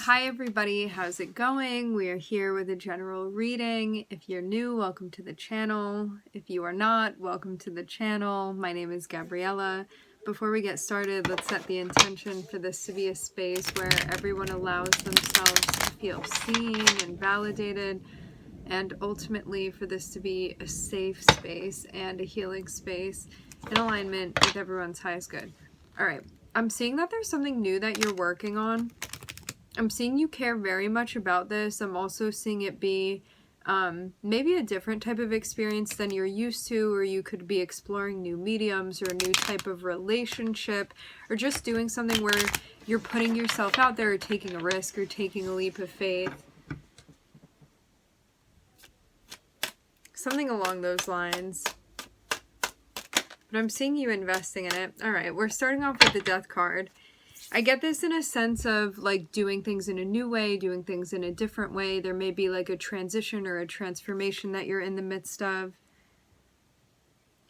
Hi everybody, how's it going? We are here with a general reading. If you're new, welcome to the channel. If you are not, welcome to the channel. My name is Gabriella. Before we get started, let's set the intention for this to be a space where everyone allows themselves to feel seen and validated, and ultimately for this to be a safe space and a healing space in alignment with everyone's highest good. Alright, I'm seeing that there's something new that you're working on. I'm seeing you care very much about this. I'm also seeing it be maybe a different type of experience than you're used to, or you could be exploring new mediums or a new type of relationship, or just doing something where you're putting yourself out there or taking a risk or taking a leap of faith. Something along those lines. But I'm seeing you investing in it. Alright, we're starting off with the Death card. I get this in a sense of like doing things in a new way, doing things in a different way. There may be like a transition or a transformation that you're in the midst of.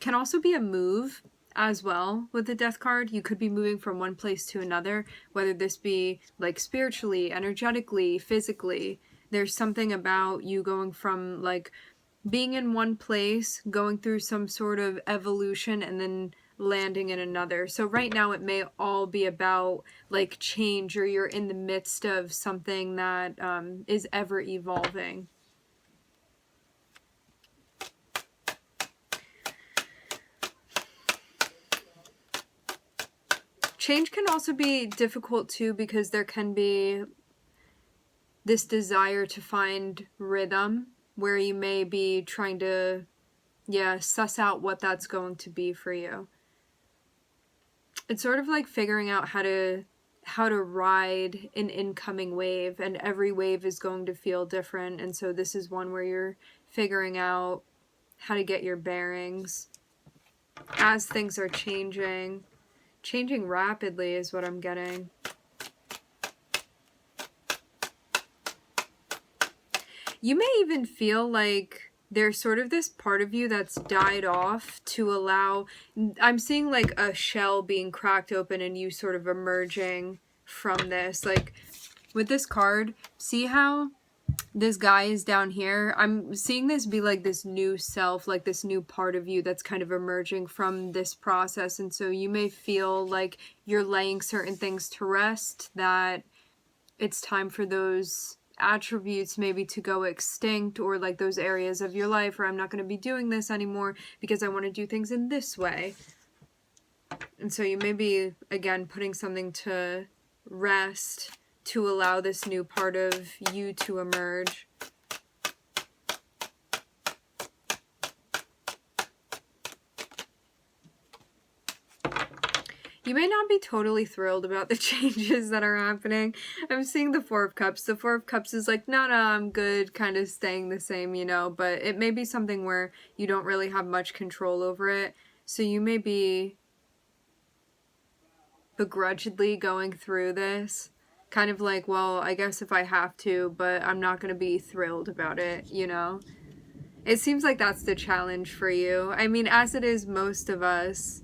Can also be a move as well with the Death card. You could be moving from one place to another, whether this be like spiritually, energetically, physically. There's something about you going from like being in one place, going through some sort of evolution, and then landing in another. So right now it may all be about like change, or you're in the midst of something that is ever evolving. Change can also be difficult too, because there can be this desire to find rhythm where you may be trying to suss out what that's going to be for you. It's sort of like figuring out how to ride an incoming wave, and every wave is going to feel different, and so this is one where you're figuring out how to get your bearings as things are changing rapidly is what I'm getting. You may even feel like there's sort of this part of you that's died off to allow, I'm seeing like a shell being cracked open and you sort of emerging from this. Like with this card, see how this guy is down here? I'm seeing this be like this new self, like this new part of you that's kind of emerging from this process. And so you may feel like you're laying certain things to rest, that it's time for those attributes maybe to go extinct, or like those areas of your life where I'm not going to be doing this anymore because I want to do things in this way. And so you may be again putting something to rest to allow this new part of you to emerge. You may not be totally thrilled about the changes that are happening. I'm seeing the Four of Cups. The Four of Cups is like, no, I'm good, kind of staying the same, you know, but it may be something where you don't really have much control over it. So you may be begrudgingly going through this, kind of like, well, I guess if I have to, but I'm not going to be thrilled about it, you know? It seems like that's the challenge for you. I mean, as it is most of us.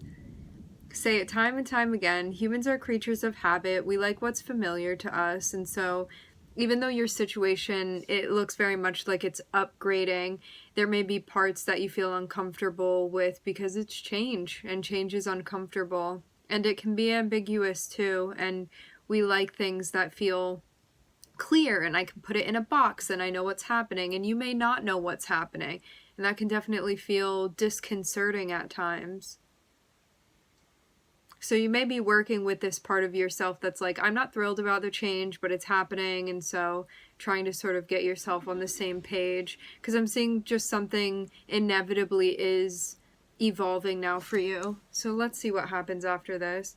Say it time and time again, humans are creatures of habit. We like what's familiar to us, and so even though your situation, it looks very much like it's upgrading, there may be parts that you feel uncomfortable with because it's change, and change is uncomfortable, and it can be ambiguous too, and we like things that feel clear, and I can put it in a box and I know what's happening, and you may not know what's happening, and that can definitely feel disconcerting at times. So you may be working with this part of yourself that's like, I'm not thrilled about the change, but it's happening. And so trying to sort of get yourself on the same page, because I'm seeing just something inevitably is evolving now for you. So let's see what happens after this.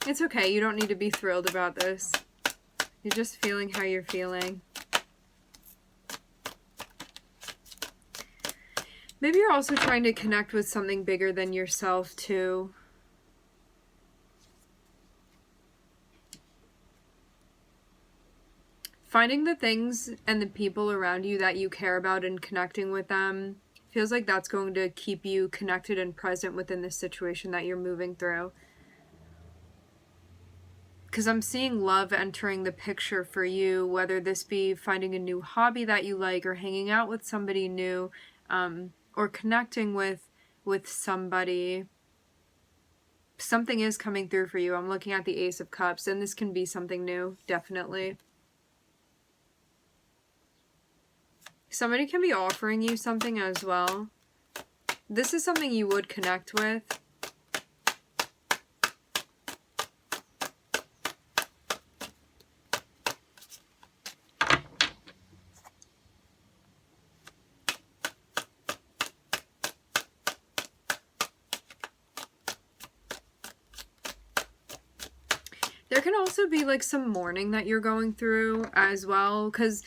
It's okay. You don't need to be thrilled about this. You're just feeling how you're feeling. Maybe you're also trying to connect with something bigger than yourself too. Finding the things and the people around you that you care about and connecting with them feels like that's going to keep you connected and present within the situation that you're moving through. because I'm seeing love entering the picture for you, whether this be finding a new hobby that you like, or hanging out with somebody new, or connecting with somebody. Something is coming through for you. I'm looking at the Ace of Cups, and this can be something new, definitely. Somebody can be offering you something as well. This is something you would connect with. There can also be like some mourning that you're going through as well, because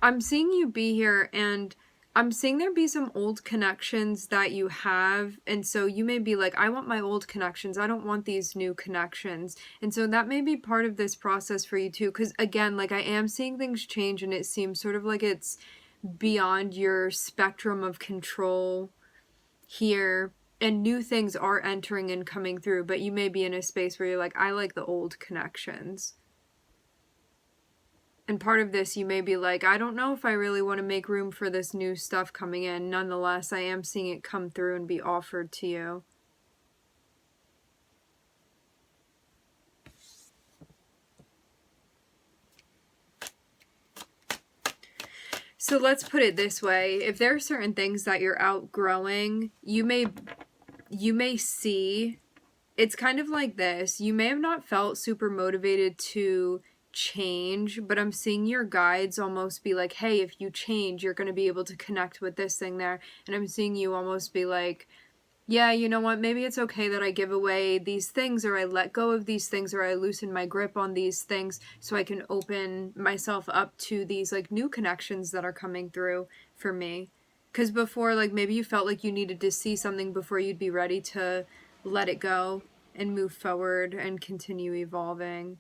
I'm seeing you be here, and I'm seeing there be some old connections that you have, and so you may be like, I want my old connections, I don't want these new connections. And so that may be part of this process for you too, because again, like, I am seeing things change, and it seems sort of like it's beyond your spectrum of control here, and new things are entering and coming through, but you may be in a space where you're like, I like the old connections. And part of this, you may be like, I don't know if I really want to make room for this new stuff coming in. Nonetheless, I am seeing it come through and be offered to you. So let's put it this way. If there are certain things that you're outgrowing, you may see, it's kind of like this. You may have not felt super motivated to change, but I'm seeing your guides almost be like, hey, if you change, you're going to be able to connect with this thing there. And I'm seeing you almost be like, yeah, you know what, maybe it's okay that I give away these things, or I let go of these things, or I loosen my grip on these things so I can open myself up to these like new connections that are coming through for me. Because before, like, maybe you felt like you needed to see something before you'd be ready to let it go and move forward and continue evolving.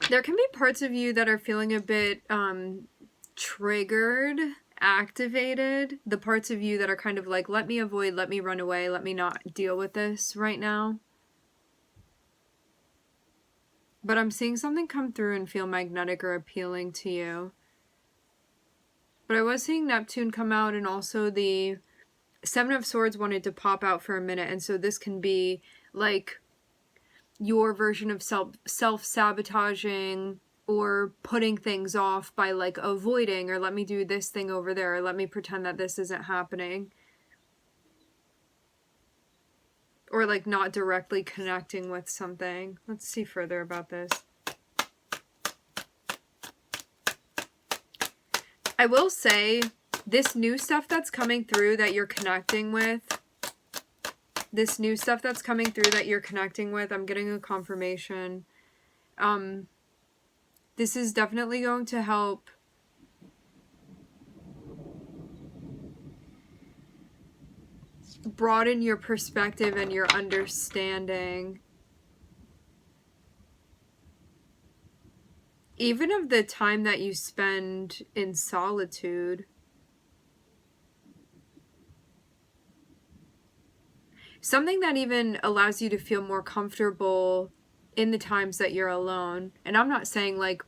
There can be parts of you that are feeling a bit triggered, activated. The parts of you that are kind of like, let me avoid, let me run away, let me not deal with this right now. But I'm seeing something come through and feel magnetic or appealing to you. But I was seeing Neptune come out, and also the Seven of Swords wanted to pop out for a minute. And so this can be like your version of self-sabotaging, or putting things off by like avoiding, or let me do this thing over there, or let me pretend that this isn't happening. Or like not directly connecting with something. Let's see further about this. I will say, this new stuff that's coming through that you're connecting with, I'm getting a confirmation. This is definitely going to help broaden your perspective and your understanding, even of the time that you spend in solitude. Something that even allows you to feel more comfortable in the times that you're alone. And I'm not saying like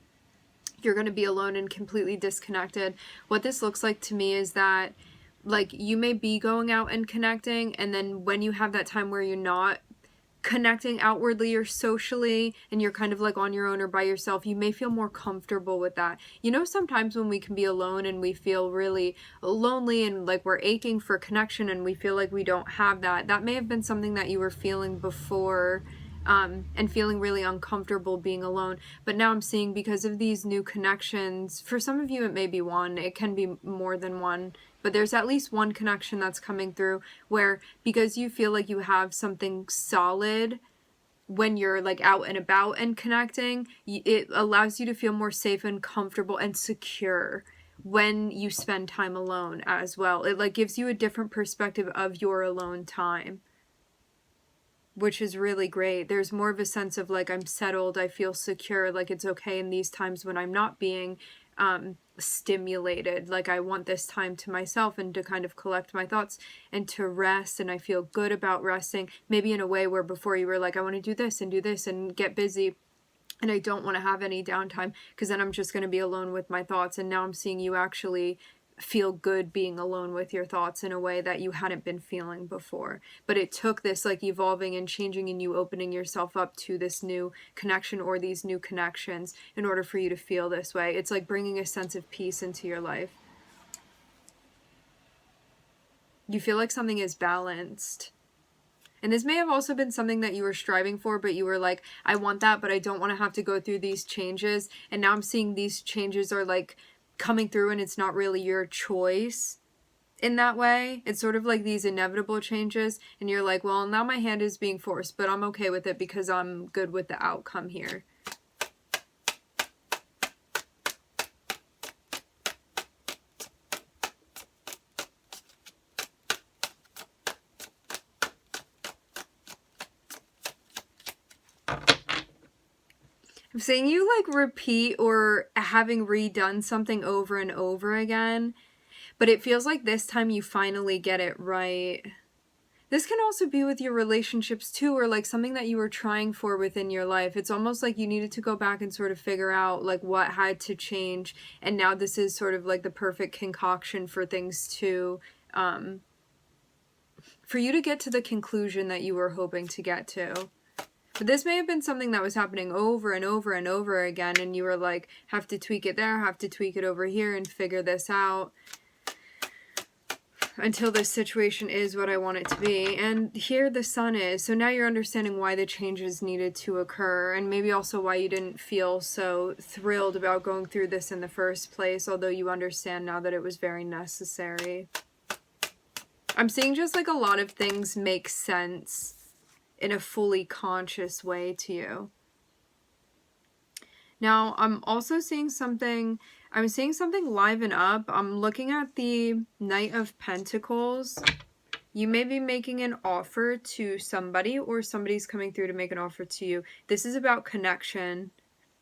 you're going to be alone and completely disconnected. What this looks like to me is that like you may be going out and connecting, and then when you have that time where you're not connecting outwardly or socially, and you're kind of like on your own or by yourself, you may feel more comfortable with that. You know, sometimes when we can be alone and we feel really lonely and like we're aching for connection and we feel like we don't have that, that may have been something that you were feeling before, and feeling really uncomfortable being alone. But now I'm seeing, because of these new connections, for some of you it may be one, it can be more than one, but there's at least one connection that's coming through where, because you feel like you have something solid when you're like out and about and connecting, it allows you to feel more safe and comfortable and secure when you spend time alone as well. It like gives you a different perspective of your alone time. which is really great. There's more of a sense of like, I'm settled, I feel secure, like it's okay in these times when I'm not being stimulated. Like I want this time to myself and to kind of collect my thoughts and to rest, and I feel good about resting, maybe in a way where before you were like, I want to do this and get busy, and I don't want to have any downtime because then I'm just going to be alone with my thoughts. And now I'm seeing you actually feel good being alone with your thoughts in a way that you hadn't been feeling before. But it took this like evolving and changing and you opening yourself up to this new connection or these new connections in order for you to feel this way. It's like bringing a sense of peace into your life. You feel like something is balanced. And this may have also been something that you were striving for, but you were like, I want that, but I don't want to have to go through these changes. And now I'm seeing these changes are like coming through and it's not really your choice in that way. It's sort of like these inevitable changes. And you're like, well, now my hand is being forced, but I'm okay with it because I'm good with the outcome here. I'm saying you like repeat or having redone something over and over again, but it feels like this time you finally get it right. This can also be with your relationships too, or like something that you were trying for within your life. It's almost like you needed to go back and sort of figure out like what had to change, and now this is sort of like the perfect concoction for things to, for you to get to the conclusion that you were hoping to get to. But this may have been something that was happening over and over and over again, and you were like, have to tweak it there, have to tweak it over here, and figure this out until this situation is what I want it to be. And here the sun is. So now you're understanding why the changes needed to occur, and maybe also why you didn't feel so thrilled about going through this in the first place, although you understand now that it was very necessary. I'm seeing just like a lot of things make sense in a fully conscious way to you. Now, I'm also seeing something, liven up. I'm looking at the Knight of Pentacles. You may be making an offer to somebody, or somebody's coming through to make an offer to you. This is about connection,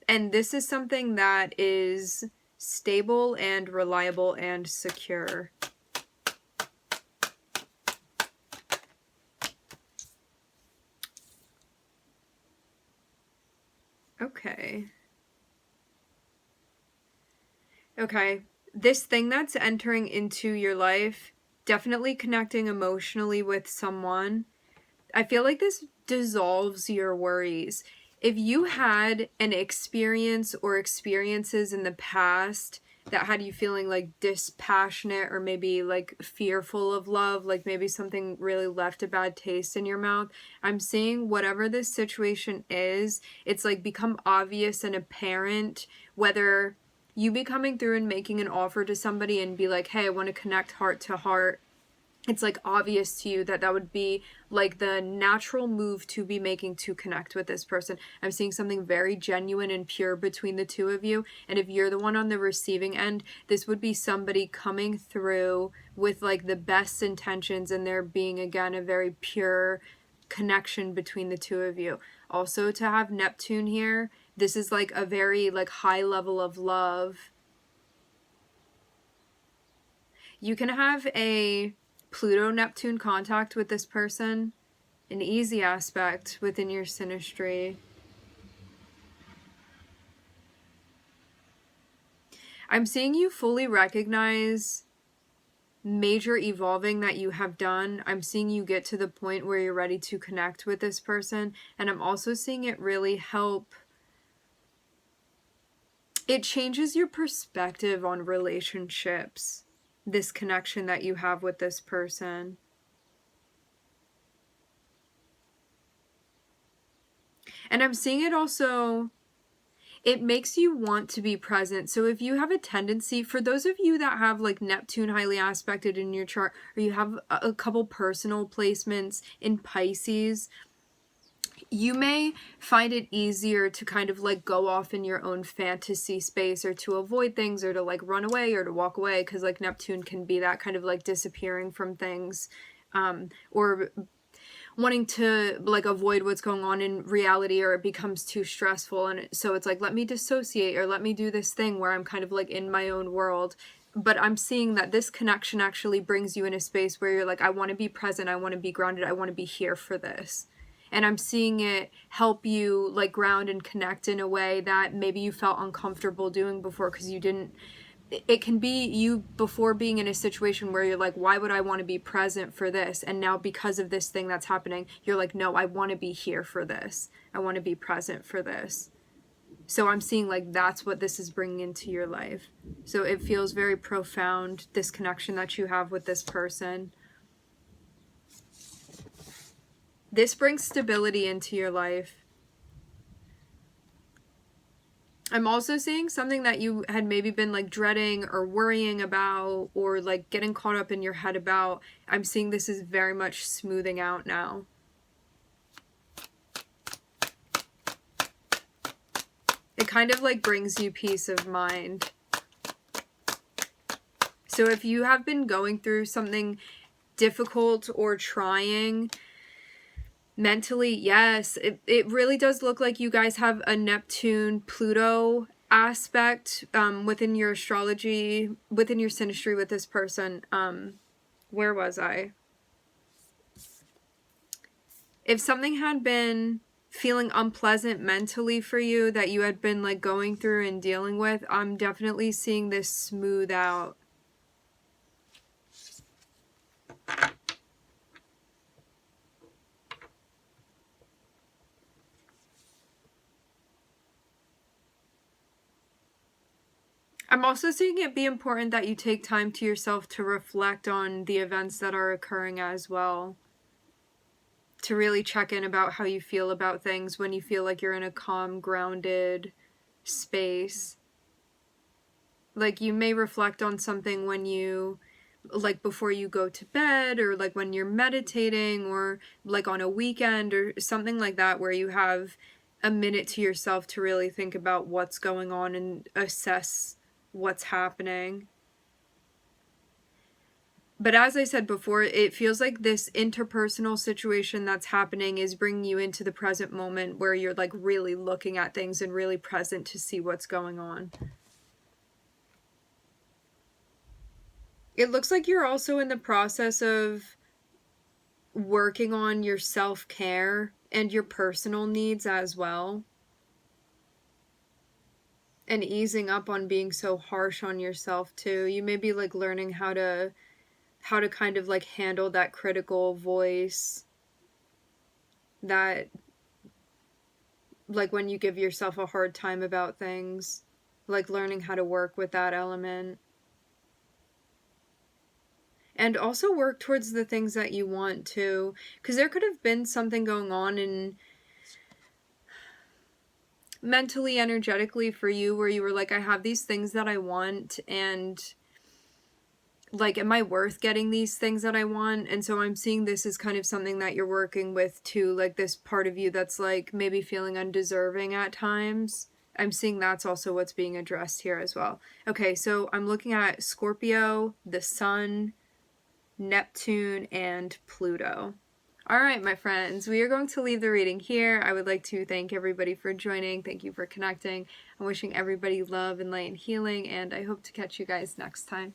and this is something that is stable and reliable and secure. Okay, this thing that's entering into your life, definitely connecting emotionally with someone. I feel like this dissolves your worries. If you had an experience or experiences in the past that had you feeling like dispassionate or maybe like fearful of love, like maybe something really left a bad taste in your mouth, I'm seeing whatever this situation is, it's like become obvious and apparent, whether you be coming through and making an offer to somebody and be like, hey, I want to connect heart to heart. It's like obvious to you that that would be like the natural move to be making to connect with this person. I'm seeing something very genuine and pure between the two of you. And if you're the one on the receiving end, this would be somebody coming through with like the best intentions, and there being again a very pure connection between the two of you. Also, to have Neptune here, this is like a very like high level of love. You can have a Pluto-Neptune contact with this person, an easy aspect within your synastry. I'm seeing you fully recognize major evolving that you have done. I'm seeing you get to the point where you're ready to connect with this person, and I'm also seeing it really help. It changes your perspective on relationships, this connection that you have with this person. And I'm seeing it also, it makes you want to be present. So if you have a tendency, for those of you that have like Neptune highly aspected in your chart, or you have a couple personal placements in Pisces, you may find it easier to kind of like go off in your own fantasy space, or to avoid things, or to like run away or to walk away, because like Neptune can be that kind of like disappearing from things, or wanting to like avoid what's going on in reality, or it becomes too stressful, and so it's like, let me dissociate, or let me do this thing where I'm kind of like in my own world. But I'm seeing that this connection actually brings you in a space where you're like, I want to be present, I want to be grounded, I want to be here for this. And I'm seeing it help you like ground and connect in a way that maybe you felt uncomfortable doing before, because you didn't. It can be you before being in a situation where you're like, why would I want to be present for this? And now because of this thing that's happening, you're like, no, I want to be here for this. I want to be present for this. So I'm seeing like that's what this is bringing into your life. So it feels very profound, this connection that you have with this person. This brings stability into your life. I'm also seeing something that you had maybe been like dreading or worrying about, or like getting caught up in your head about. I'm seeing this is very much smoothing out now. It kind of like brings you peace of mind. So if you have been going through something difficult or trying mentally, yes, it really does look like you guys have a Neptune-Pluto aspect within your astrology, within your synastry with this person. Where was I? If something had been feeling unpleasant mentally for you that you had been like going through and dealing with, I'm definitely seeing this smooth out. I'm also seeing it be important that you take time to yourself to reflect on the events that are occurring as well. To really check in about how you feel about things when you feel like you're in a calm, grounded space. Like you may reflect on something when you, like before you go to bed, or like when you're meditating, or like on a weekend or something like that, where you have a minute to yourself to really think about what's going on and assess what's happening. But as I said before, it feels like this interpersonal situation that's happening is bringing you into the present moment, where you're like really looking at things and really present to see what's going on. It looks like you're also in the process of working on your self-care and your personal needs as well. And easing up on being so harsh on yourself too. You may be like learning how to kind of like handle that critical voice, that like when you give yourself a hard time about things, like learning how to work with that element. And also work towards the things that you want to, because there could have been something going on in mentally, energetically for you, where you were like, I have these things that I want, and like, am I worth getting these things that I want? And so I'm seeing this as kind of something that you're working with too, like this part of you that's like maybe feeling undeserving at times. I'm seeing that's also what's being addressed here as well. Okay, so I'm looking at Scorpio, the Sun, Neptune, and Pluto. All right, my friends, we are going to leave the reading here. I would like to thank everybody for joining. Thank you for connecting. I'm wishing everybody love and light and healing, and I hope to catch you guys next time.